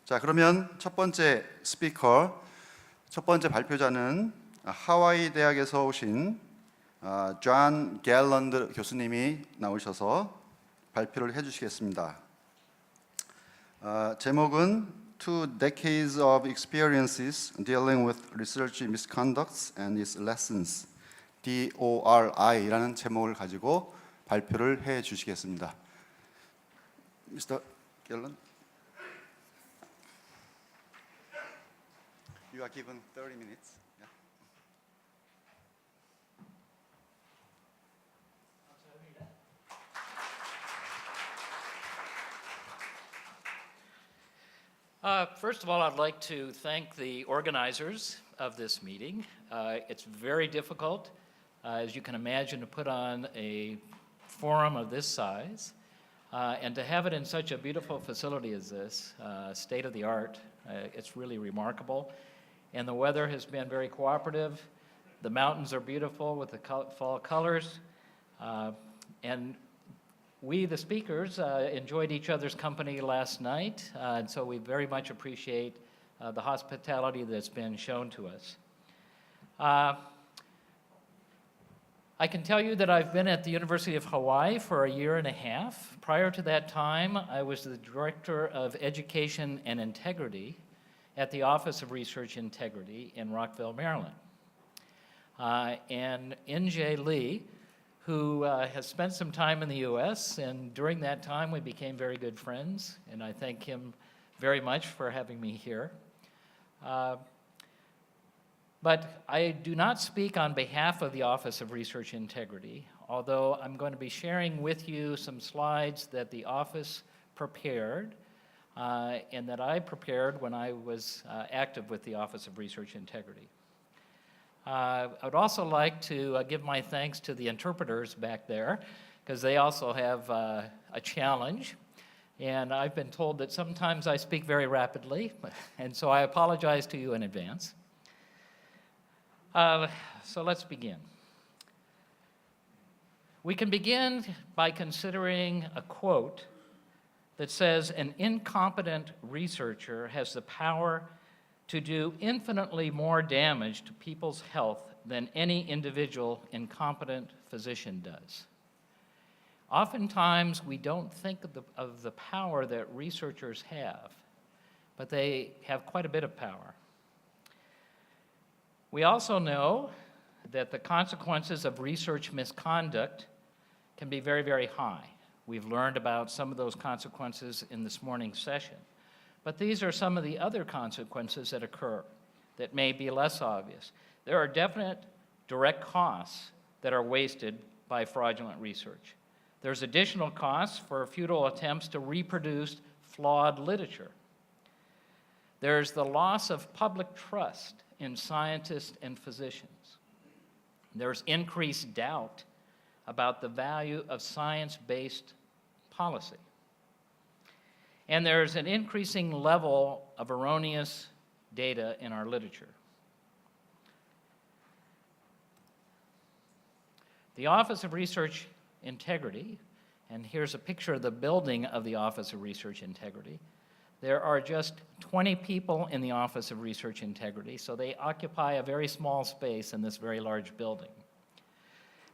자, 그러면 첫 번째 스피커, 첫 번째 발표자는 하와이 대학에서 오신 존 갤런드 교수님이 나오셔서 발표를 해주시겠습니다. 제목은 Two Decades of Experiences Dealing with Research Misconducts and Its Lessons, DORI라는 제목을 가지고 발표를 해주시겠습니다. Mr. Galland, you are given 30 minutes. First of all, I'd like to thank the organizers of this meeting. It's very difficult, as you can imagine, to put on a forum of this size, and to have it in such a beautiful facility as this, state-of-the-art. It's really remarkable. And the weather has been very cooperative. The mountains are beautiful with the fall colors. And we, the speakers, enjoyed each other's company last night, and so we very much appreciate the hospitality that's been shown to us. I can tell you that I've been at the University of Hawaii for a year and a half. Prior to that time, I was the Director of Education and Integrity at the Office of Research Integrity in Rockville, Maryland. And N.J. Lee, who has spent some time in the U.S., and during that time we became very good friends, and I thank him very much for having me here. But I do not speak on behalf of the Office of Research Integrity, although I'm going to be sharing with you some slides that the office prepared and that I prepared when I was active with the Office of Research Integrity. I would also like to give my thanks to the interpreters back there, because they also have a challenge. And I've been told that sometimes I speak very rapidly, and so I apologize to you in advance. So let's begin. We can begin by considering a quote that says, "An incompetent researcher has the power to do infinitely more damage to people's health than any individual incompetent physician does." Oftentimes, we don't think of the power that researchers have, but they have quite a bit of power. We also know that the consequences of research misconduct can be very, very high. We've learned about some of those consequences in this morning's session. But these are some of the other consequences that occur that may be less obvious. There are definite direct costs that are wasted by fraudulent research. There's additional costs for futile attempts to reproduce flawed literature. There's the loss of public trust in scientists and physicians. There's increased doubt about the value of science-based policy. And there's an increasing level of erroneous data in our literature. The Office of Research Integrity, and here's a picture of the building of the Office of Research Integrity. There are just 20 people in the Office of Research Integrity, so they occupy a very small space in this very large building.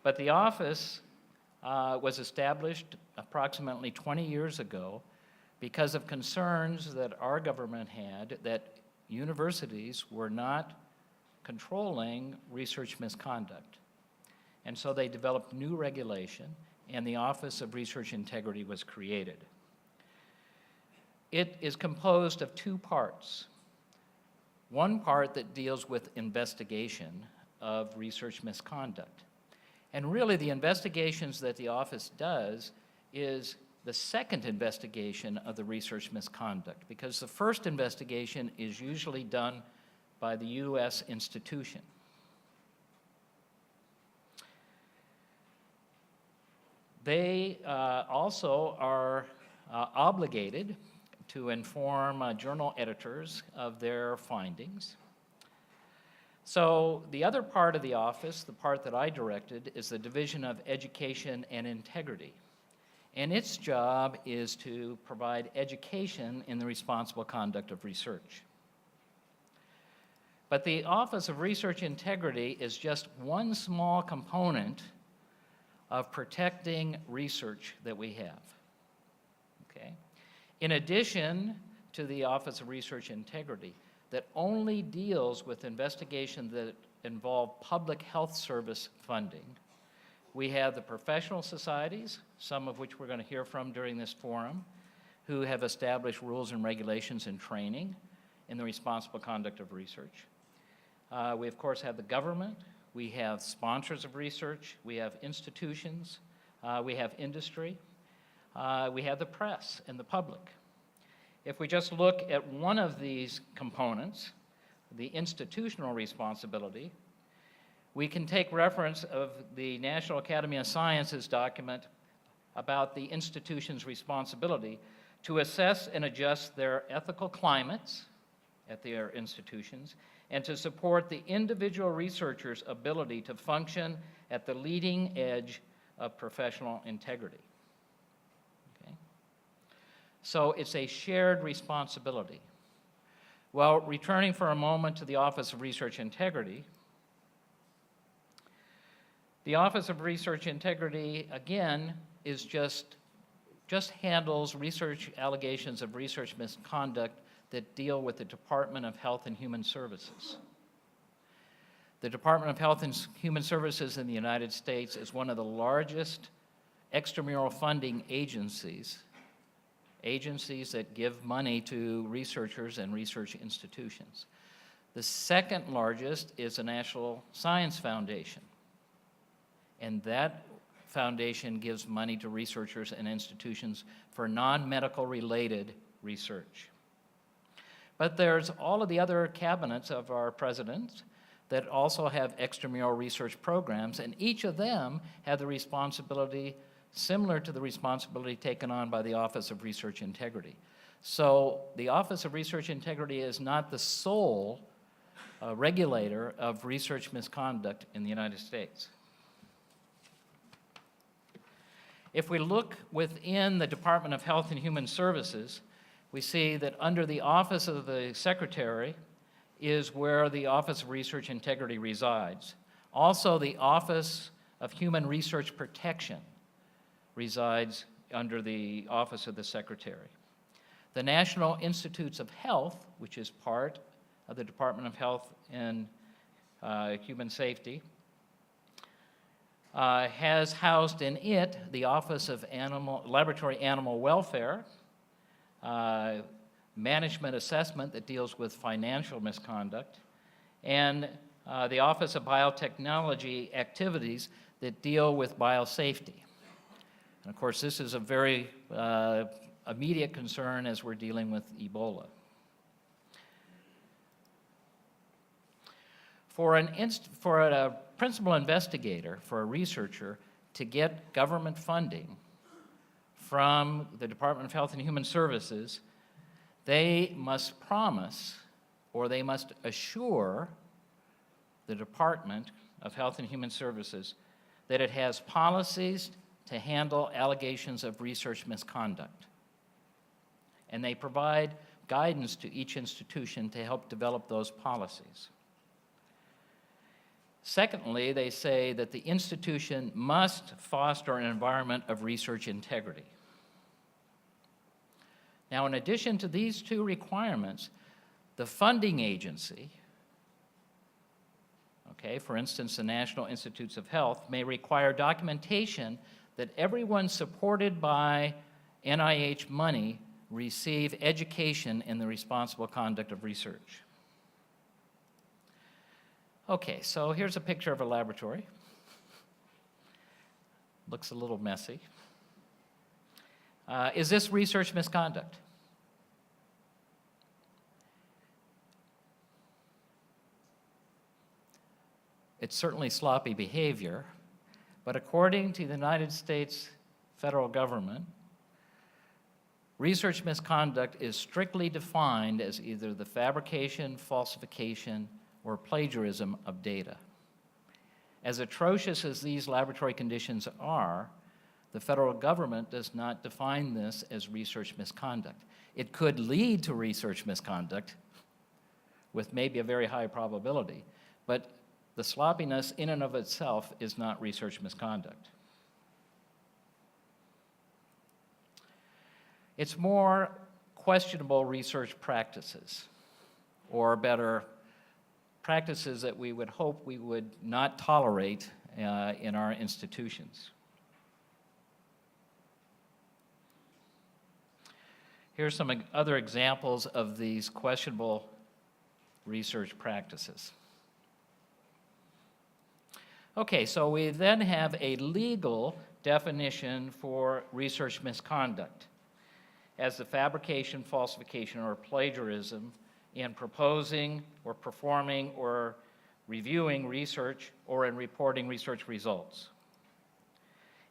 But the office was established approximately 20 years ago because of concerns that our government had that universities were not controlling research misconduct. And so they developed new regulation, and the Office of Research Integrity was created. It is composed of two parts. One part that deals with investigation of research misconduct. And really the investigations that the office does is the second investigation of the research misconduct, because the first investigation is usually done by the U.S. institution. They also are obligated to inform journal editors of their findings. So the other part of the office, the part that I directed, is the Division of Education and Integrity. and its job is to provide education in the responsible conduct of research. But the Office of Research Integrity is just one small component of protecting research that we have. Okay? In addition to the Office of Research Integrity, that only deals with investigations that involve public health service funding, we have the professional societies, some of which we're going to hear from during this forum, who have established rules and regulations and training in the responsible conduct of research. We, of course, have the government. We have sponsors of research. We have institutions. We have industry. We have the press and the public. If we just look at one of these components, the institutional responsibility, we can take reference of the National Academy of Sciences document about the institution's responsibility to assess and adjust their ethical climates at their institutions and to support the individual researcher's ability to function at the leading edge of professional integrity. Okay? So it's a shared responsibility. Well, returning for a moment to the Office of Research Integrity, the Office of Research Integrity, again, is just handles research allegations of research misconduct that deal with the Department of Health and Human Services. The Department of Health and Human Services in the United States is one of the largest extramural funding agencies that give money to researchers and research institutions. The second largest is the National Science Foundation, and that foundation gives money to researchers and institutions for non-medical related research. But there's all of the other cabinets of our presidents that also have extramural research programs, and each of them have the responsibility similar to the responsibility taken on by the Office of Research Integrity. So the Office of Research Integrity is not the sole regulator of research misconduct in the United States. If we look within the Department of Health and Human Services, we see that under the Office of the Secretary is where the Office of Research Integrity resides. Also, the Office of Human Research Protection resides under the Office of the Secretary. The National Institutes of Health, which is part of the Department of Health and Human Safety, has housed in it the Office of Laboratory Animal Welfare, management assessment that deals with financial misconduct, and the Office of Biotechnology activities that deal with biosafety. And of course, this is a very immediate concern as we're dealing with Ebola. For a principal investigator, for a researcher, to get government funding from the Department of Health and Human Services, they must promise or they must assure the Department of Health and Human Services that it has policies to handle allegations of research misconduct. And they provide guidance to each institution to help develop those policies. Secondly, they say that the institution must foster an environment of research integrity. Now, in addition to these two requirements, the funding agency, for instance, the National Institutes of Health, may require documentation that everyone supported by NIH money receive education in the responsible conduct of research. Okay, so here's a picture of a laboratory. Looks a little messy. Is this research misconduct? It's certainly sloppy behavior, but according to the United States federal government, research misconduct is strictly defined as either the fabrication, falsification, or plagiarism of data. As atrocious as these laboratory conditions are, the federal government does not define this as research misconduct. It could lead to research misconduct with maybe a very high probability, but the sloppiness in and of itself is not research misconduct. It's more questionable research practices, or better, practices that we would hope we would not tolerate in our institutions. Here's some other examples of these questionable research practices. Okay, so we then have a legal definition for research misconduct as the fabrication, falsification, or plagiarism in proposing or performing or reviewing research or in reporting research results.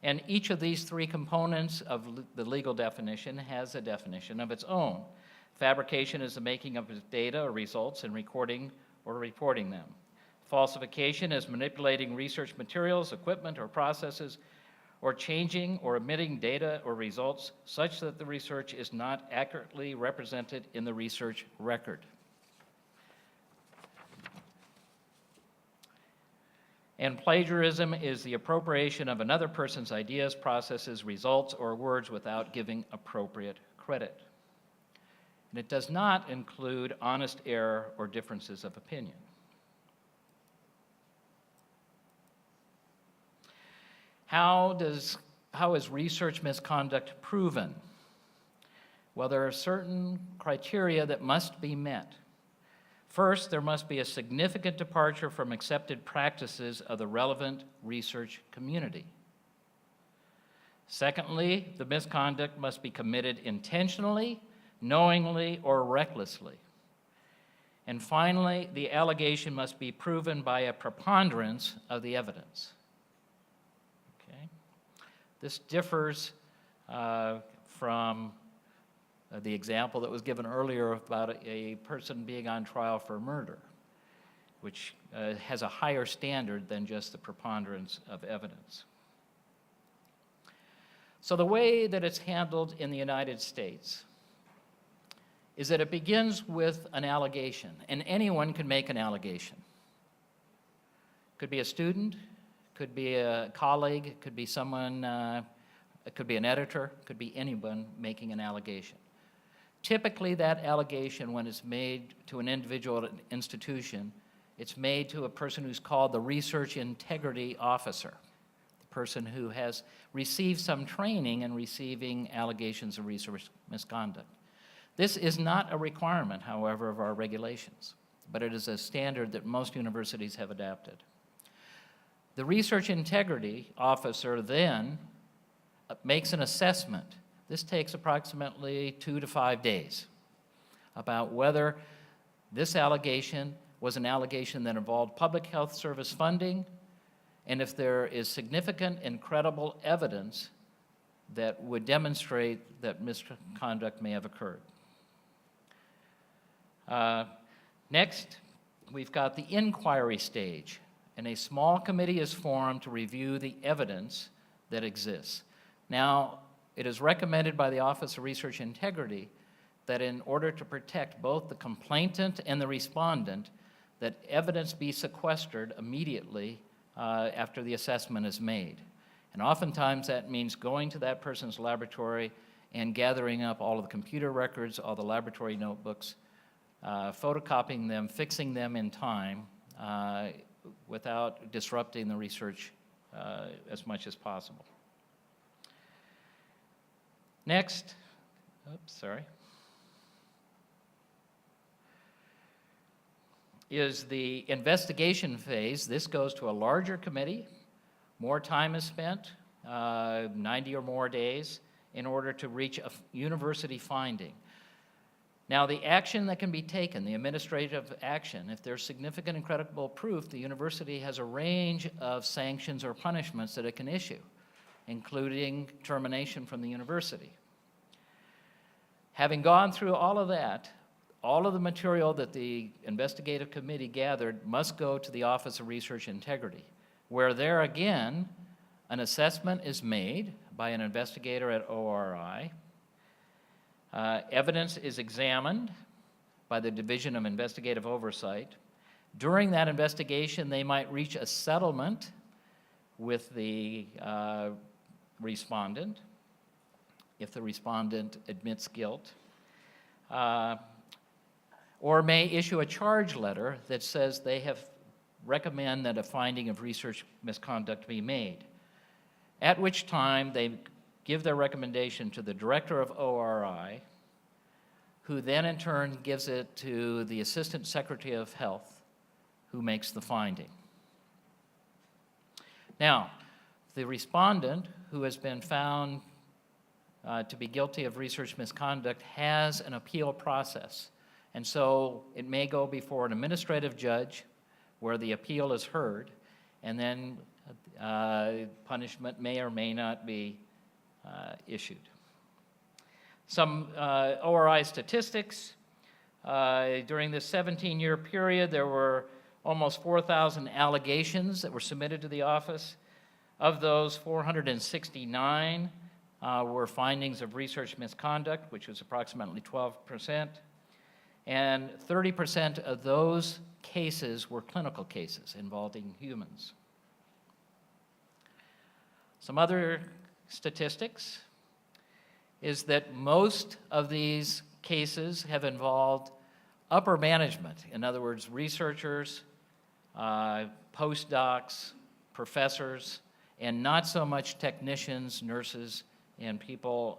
And each of these three components of the legal definition has a definition of its own. Fabrication is the making of data or results and recording or reporting them. Falsification is manipulating research materials, equipment, or processes, or changing or omitting data or results such that the research is not accurately represented in the research record. And plagiarism is the appropriation of another person's ideas, processes, results, or words without giving appropriate credit. And it does not include honest error or differences of opinion. How is research misconduct proven? Well, there are certain criteria that must be met. First, there must be a significant departure from accepted practices of the relevant research community. Secondly, the misconduct must be committed intentionally, knowingly, or recklessly. And finally, the allegation must be proven by a preponderance of the evidence. Okay? This differs from the example that was given earlier about a person being on trial for murder, which has a higher standard than just the preponderance of evidence. So the way that it's handled in the United States is that it begins with an allegation, and anyone can make an allegation. Could be a student, could be a colleague, could be someone, it could be an editor, could be anyone making an allegation. Typically, that allegation, when it's made to an individual institution, it's made to a person who's called the research integrity officer, the person who has received some training in receiving allegations of research misconduct. This is not a requirement, however, of our regulations, but it is a standard that most universities have adapted. The research integrity officer then makes an assessment. This takes approximately 2 to 5 days about whether this allegation was an allegation that involved public health service funding, and if there is significant and credible evidence that would demonstrate that misconduct may have occurred. Next, we've got the inquiry stage, and a small committee is formed to review the evidence that exists. Now, it is recommended by the Office of Research Integrity that in order to protect both the complainant and the respondent, that evidence be sequestered immediately after the assessment is made. And oftentimes that means going to that person's laboratory and gathering up all of the computer records, all the laboratory notebooks, photocopying them, fixing them in time without disrupting the research as much as possible. Next, is the investigation phase. This goes to a larger committee. More time is spent, 90 or more days, in order to reach a university finding. Now, the action that can be taken, the administrative action, if there's significant and credible proof, the university has a range of sanctions or punishments that it can issue, including termination from the university. Having gone through all of that, all of the material that the investigative committee gathered must go to the Office of Research Integrity, where there again, an assessment is made by an investigator at ORI. Evidence is examined by the Division of Investigative Oversight. During that investigation, they might reach a settlement with the respondent, if the respondent admits guilt, or may issue a charge letter that says they have recommend that a finding of research misconduct be made, at which time they give their recommendation to the director of ORI, who then in turn gives it to the Assistant Secretary of Health, who makes the finding. Now, the respondent who has been found to be guilty of research misconduct has an appeal process. And so it may go before an administrative judge where the appeal is heard, and then punishment may or may not be issued. Some ORI statistics. During this 17-year period, there were almost 4,000 allegations that were submitted to the office. Of those, 469 were findings of research misconduct, which was approximately 12%. And 30% of those cases were clinical cases involving humans. Some other statistics is that most of these cases have involved upper management. In other words, researchers, postdocs, professors, and not so much technicians, nurses, and people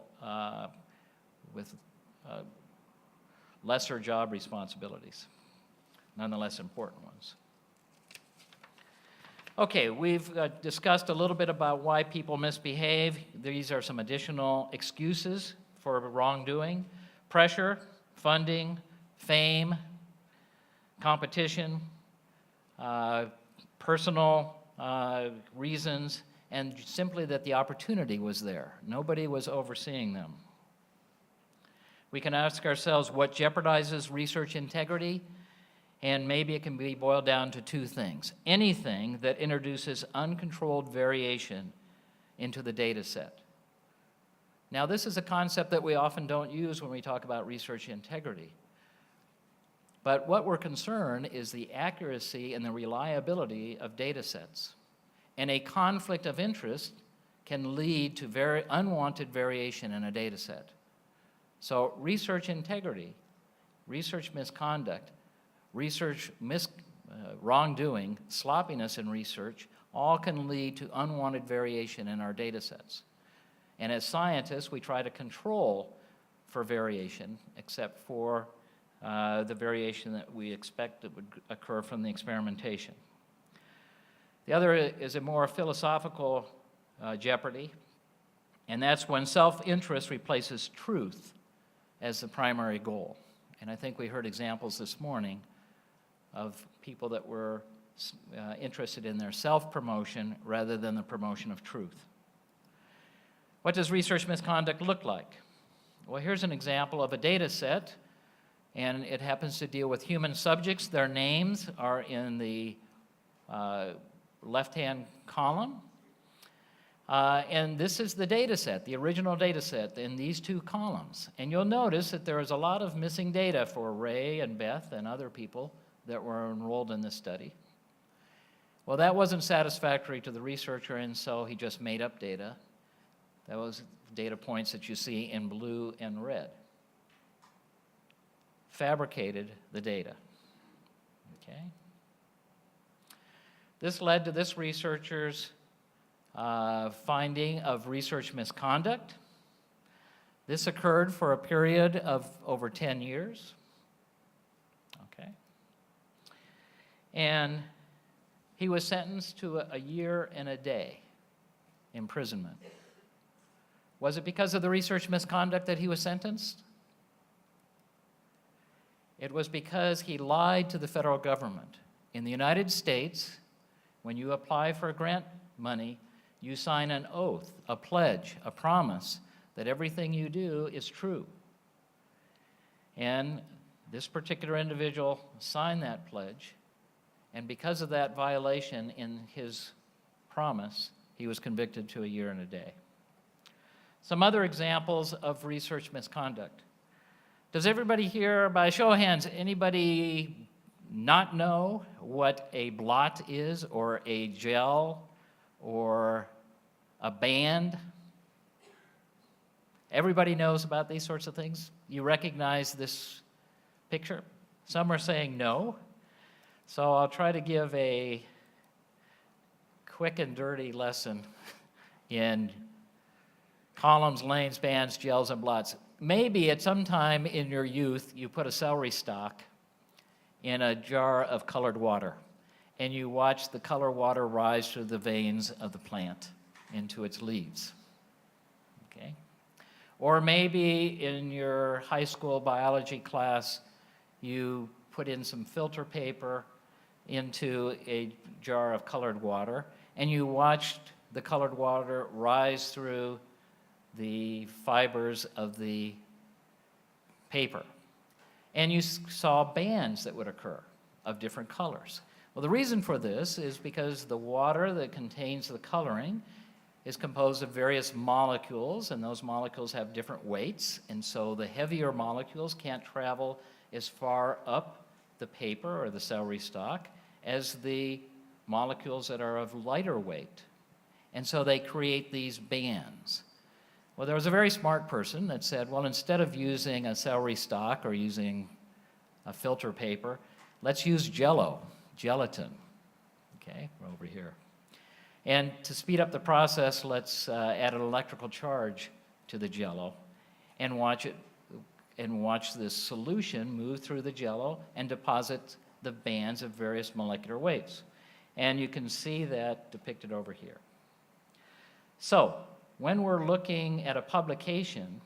with lesser job responsibilities, nonetheless important ones. Okay, we've discussed a little bit about why people misbehave. These are some additional excuses for wrongdoing: pressure, funding, fame, competition, personal reasons, and simply that the opportunity was there. Nobody was overseeing them. We can ask ourselves what jeopardizes research integrity, and maybe it can be boiled down to two things. Anything that introduces uncontrolled variation into the data set. Now, this is a concept that we often don't use when we talk about research integrity. But what we're concerned is the accuracy and the reliability of data sets. And a conflict of interest can lead to very unwanted variation in a data set. So research integrity, research misconduct, wrongdoing, sloppiness in research, all can lead to unwanted variation in our data sets. And as scientists, we try to control for variation, except for the variation that we expect that would occur from the experimentation. The other is a more philosophical jeopardy, and that's when self-interest replaces truth as the primary goal. And I think we heard examples this morning of people that were interested in their self-promotion rather than the promotion of truth. What does research misconduct look like? Well, here's an example of a data set, and it happens to deal with human subjects. Their names are in the left-hand column. And this is the data set, the original data set in these two columns. And you'll notice that there is a lot of missing data for Ray and Beth and other people that were enrolled in this study. Well, that wasn't satisfactory to the researcher, and so he just made up data. That was data points that you see in blue and red. Fabricated the data. Okay? This led to this researcher's finding of research misconduct. This occurred for a period of over 10 years. Okay. And he was sentenced to a year and a day imprisonment. Was it because of the research misconduct that he was sentenced? It was because he lied to the federal government. In the United States, when you apply for grant money, you sign an oath, a pledge, a promise that everything you do is true. And this particular individual signed that pledge, and because of that violation in his promise, he was convicted to a year and a day. Some other examples of research misconduct. Does everybody here, by show of hands, anybody not know what a blot is, or a gel, or a band? Everybody knows about these sorts of things? You recognize this picture? Some are saying no. So I'll try to give a quick and dirty lesson in columns, lanes, bands, gels, and blots. Maybe at some time in your youth, you put a celery stalk in a jar of colored water, and you watch the colored water rise through the veins of the plant into its leaves. Okay? Or maybe in your high school biology class, you put in some filter paper into a jar of colored water, and you watched the colored water rise through the fibers of the paper. And you saw bands that would occur of different colors. Well, the reason for this is because the water that contains the coloring is composed of various molecules, and those molecules have different weights, and so the heavier molecules can't travel as far up the paper or the celery stalk as the molecules that are of lighter weight. And so they create these bands. Well, there was a very smart person that said, well, instead of using a celery stalk or using a filter paper, let's use Jell-O, gelatin. Okay, we're over here. And to speed up the process, let's add an electrical charge to the Jell-O and watch this solution move through the Jell-O and deposit the bands of various molecular weights. And you can see that depicted over here. So, when we're looking at a publication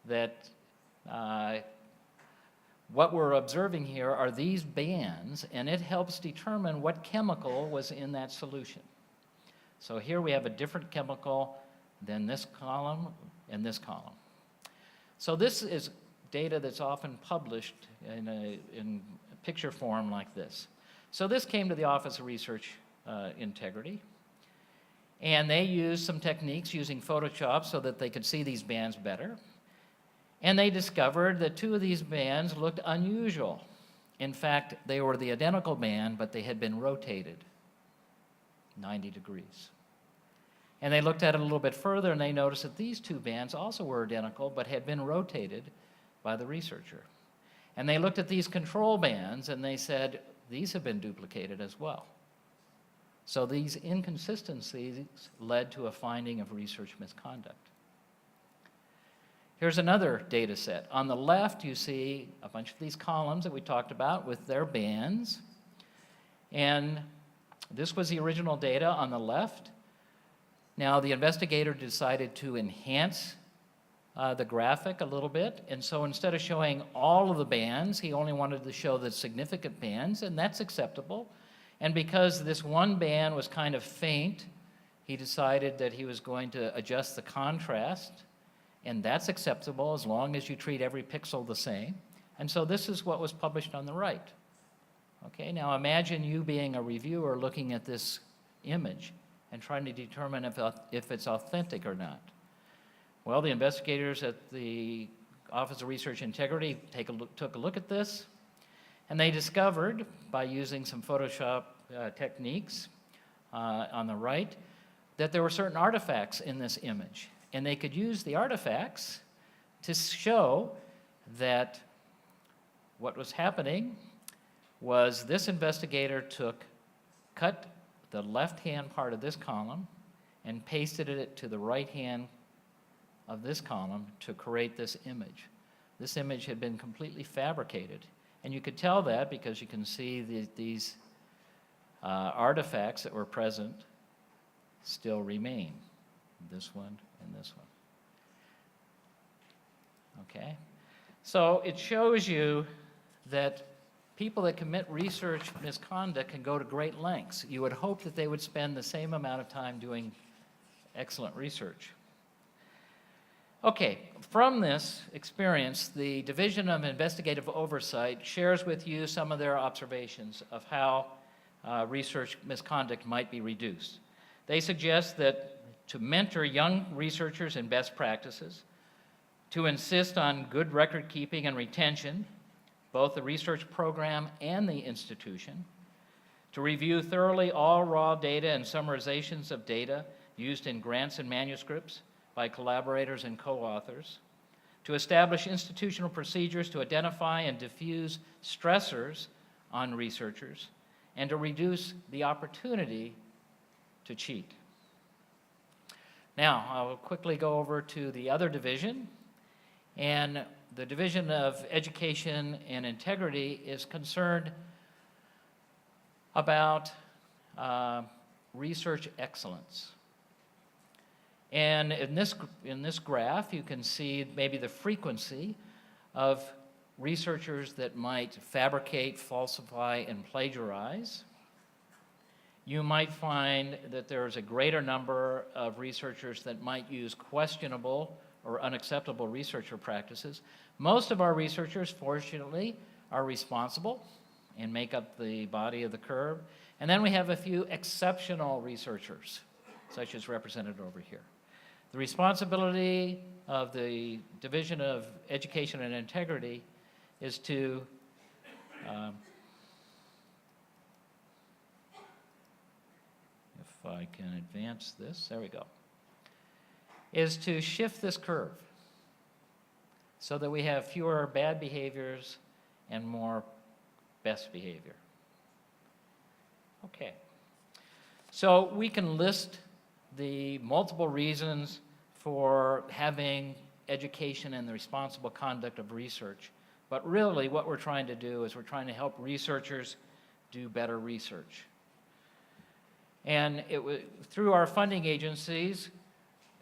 that what we're observing here are these bands, and it helps determine what chemical was in that solution. So here we have a different chemical than this column and this column. So this is data that's often published in picture form like this. So this came to the Office of Research Integrity, and they used some techniques using Photoshop so that they could see these bands better. And they discovered that two of these bands looked unusual. In fact, they were the identical band, but they had been rotated 90 degrees. And they looked at it a little bit further, and they noticed that these two bands also were identical, but had been rotated by the researcher. And they looked at these control bands, and they said, these have been duplicated as well. So these inconsistencies led to a finding of research misconduct. Here's another data set. On the left, you see a bunch of these columns that we talked about with their bands. And this was the original data on the left. Now, the investigator decided to enhance the graphic a little bit. And so instead of showing all of the bands, he only wanted to show the significant bands, and that's acceptable. And because this one band was kind of faint, he decided that he was going to adjust the contrast, and that's acceptable as long as you treat every pixel the same. And so this is what was published on the right. Okay, now imagine you being a reviewer looking at this image and trying to determine if it's authentic or not. Well, the investigators at the Office of Research Integrity took a look at this, and they discovered, by using some Photoshop techniques on the right, that there were certain artifacts in this image. And they could use the artifacts to show that what was happening was this investigator cut the left-hand part of this column and pasted it to the right hand of this column to create this image. This image had been completely fabricated. And you could tell that because you can see these artifacts that were present still remain. This one and this one. Okay? So it shows you that people that commit research misconduct can go to great lengths. You would hope that they would spend the same amount of time doing excellent research. Okay, from this experience, the Division of Investigative Oversight shares with you some of their observations of how research misconduct might be reduced. They suggest that to mentor young researchers in best practices, to insist on good record keeping and retention, both the research program and the institution, to review thoroughly all raw data and summarizations of data used in grants and manuscripts by collaborators and co-authors, to establish institutional procedures to identify and diffuse stressors on researchers, and to reduce the opportunity to cheat. Now, I'll quickly go over to the other division, and the Division of Education and Integrity is concerned about research excellence. And in this graph, you can see maybe the frequency of researchers that might fabricate, falsify, and plagiarize. You might find that there's a greater number of researchers that might use questionable or unacceptable researcher practices. Most of our researchers, fortunately, are responsible and make up the body of the curve. And then we have a few exceptional researchers, such as represented over here. The responsibility of the Division of Education and Integrity is to if I can advance this, there we go, is to shift this curve so that we have fewer bad behaviors and more best behavior. Okay. So we can list the multiple reasons for having education and the responsible conduct of research. But really what we're trying to do is we're trying to help researchers do better research. And through our funding agencies,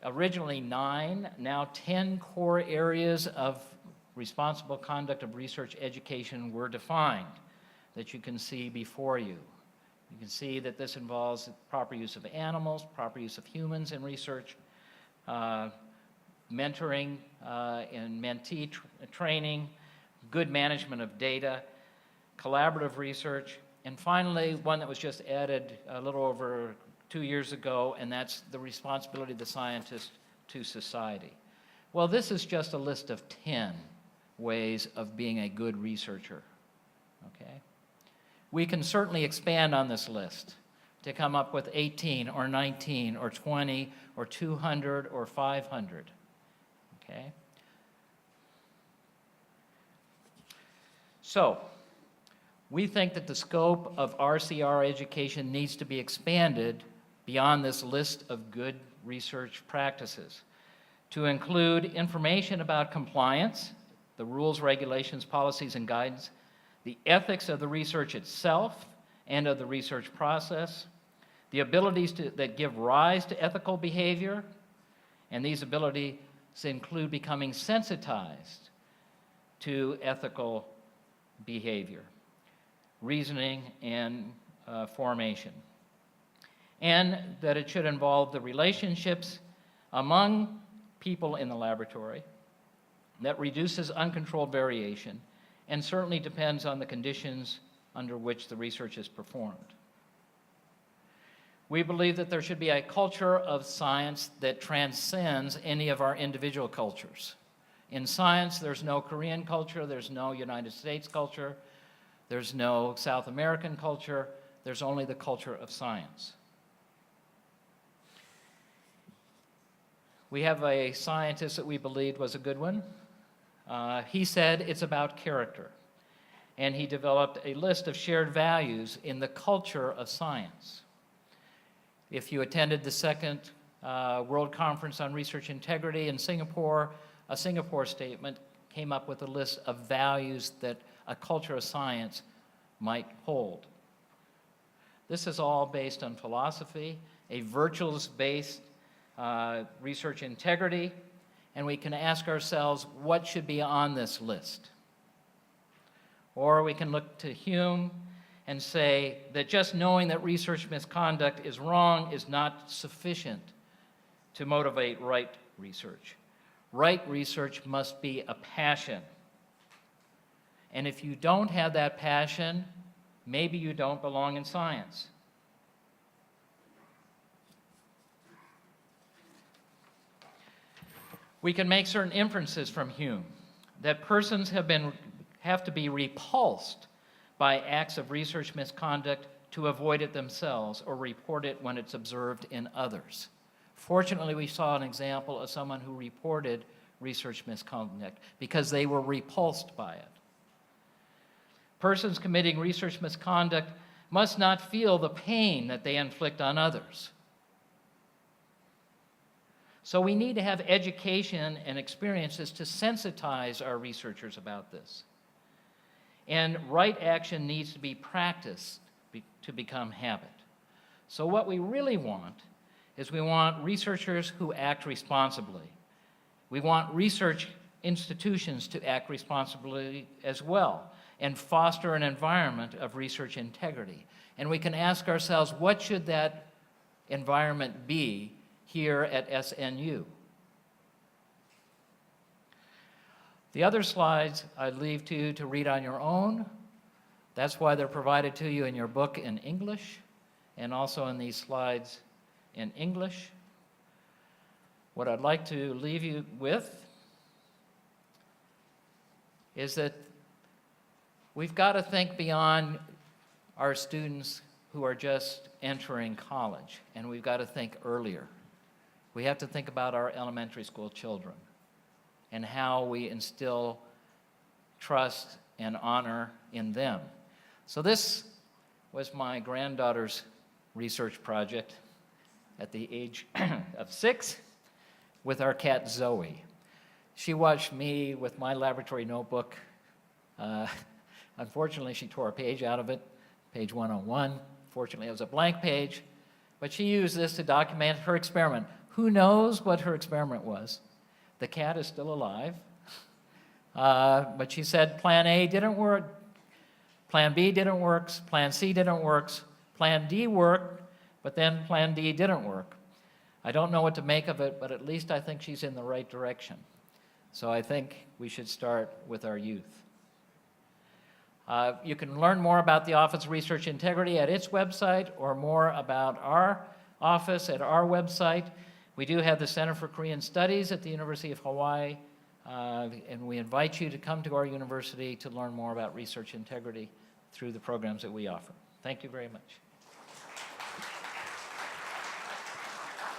originally 9, now 10 core areas of responsible conduct of research education were defined that you can see before you. You can see that this involves proper use of animals, proper use of humans in research, mentoring and mentee training, good management of data, collaborative research, and finally, one that was just added a little over 2 years ago, and that's the responsibility of the scientist to society. Well, this is just a list of 10 ways of being a good researcher, okay? We can certainly expand on this list to come up with 18 or 19 or 20 or 200 or 500, okay? So, we think that the scope of RCR education needs to be expanded beyond this list of good research practices to include information about compliance, the rules, regulations, policies, and guidance, the ethics of the research itself and of the research process, the abilities that give rise to ethical behavior, and these abilities include becoming sensitized to ethical behavior, reasoning, and formation. And that it should involve the relationships among people in the laboratory that reduces uncontrolled variation and certainly depends on the conditions under which the research is performed. We believe that there should be a culture of science that transcends any of our individual cultures. In science, there's no Korean culture, there's no United States culture, there's no South American culture, there's only the culture of science. We have a scientist that we believed was a good one. He said it's about character. And he developed a list of shared values in the culture of science. If you attended the second World Conference on Research Integrity in Singapore, a Singapore statement came up with a list of values that a culture of science might hold. This is all based on philosophy, a virtues-based research integrity, and we can ask ourselves what should be on this list. Or we can look to Hume and say that just knowing that research misconduct is wrong is not sufficient to motivate right research. Right research must be a passion. And if you don't have that passion, maybe you don't belong in science. We can make certain inferences from Hume that persons have to be repulsed by acts of research misconduct to avoid it themselves or report it when it's observed in others. Fortunately, we saw an example of someone who reported research misconduct because they were repulsed by it. Persons committing research misconduct must not feel the pain that they inflict on others. So we need to have education and experiences to sensitize our researchers about this. And right action needs to be practiced to become habit. So what we really want is we want researchers who act responsibly. We want research institutions to act responsibly as well and foster an environment of research integrity. And we can ask ourselves, what should that environment be here at SNU? The other slides I leave to you to read on your own. That's why they're provided to you in your book in English and also in these slides in English. What I'd like to leave you with is that we've got to think beyond our students who are just entering college, and we've got to think earlier. We have to think about our elementary school children and how we instill trust and honor in them. So this was my granddaughter's research project at the age of 6 with our cat Zoe. She watched me with my laboratory notebook. Unfortunately, she tore a page out of it, page 101. Fortunately, it was a blank page, but she used this to document her experiment. Who knows what her experiment was? The cat is still alive, but she said plan A didn't work, plan B didn't work, plan C didn't work, plan D worked, but then plan D didn't work. I don't know what to make of it, but at least I think she's in the right direction. So I think we should start with our youth. You can learn more about the Office of Research Integrity at its website or more about our office at our website. We do have the Center for Korean Studies at the University of Hawaii, and we invite you to come to our university to learn more about research integrity through the programs that we offer. Thank you very much.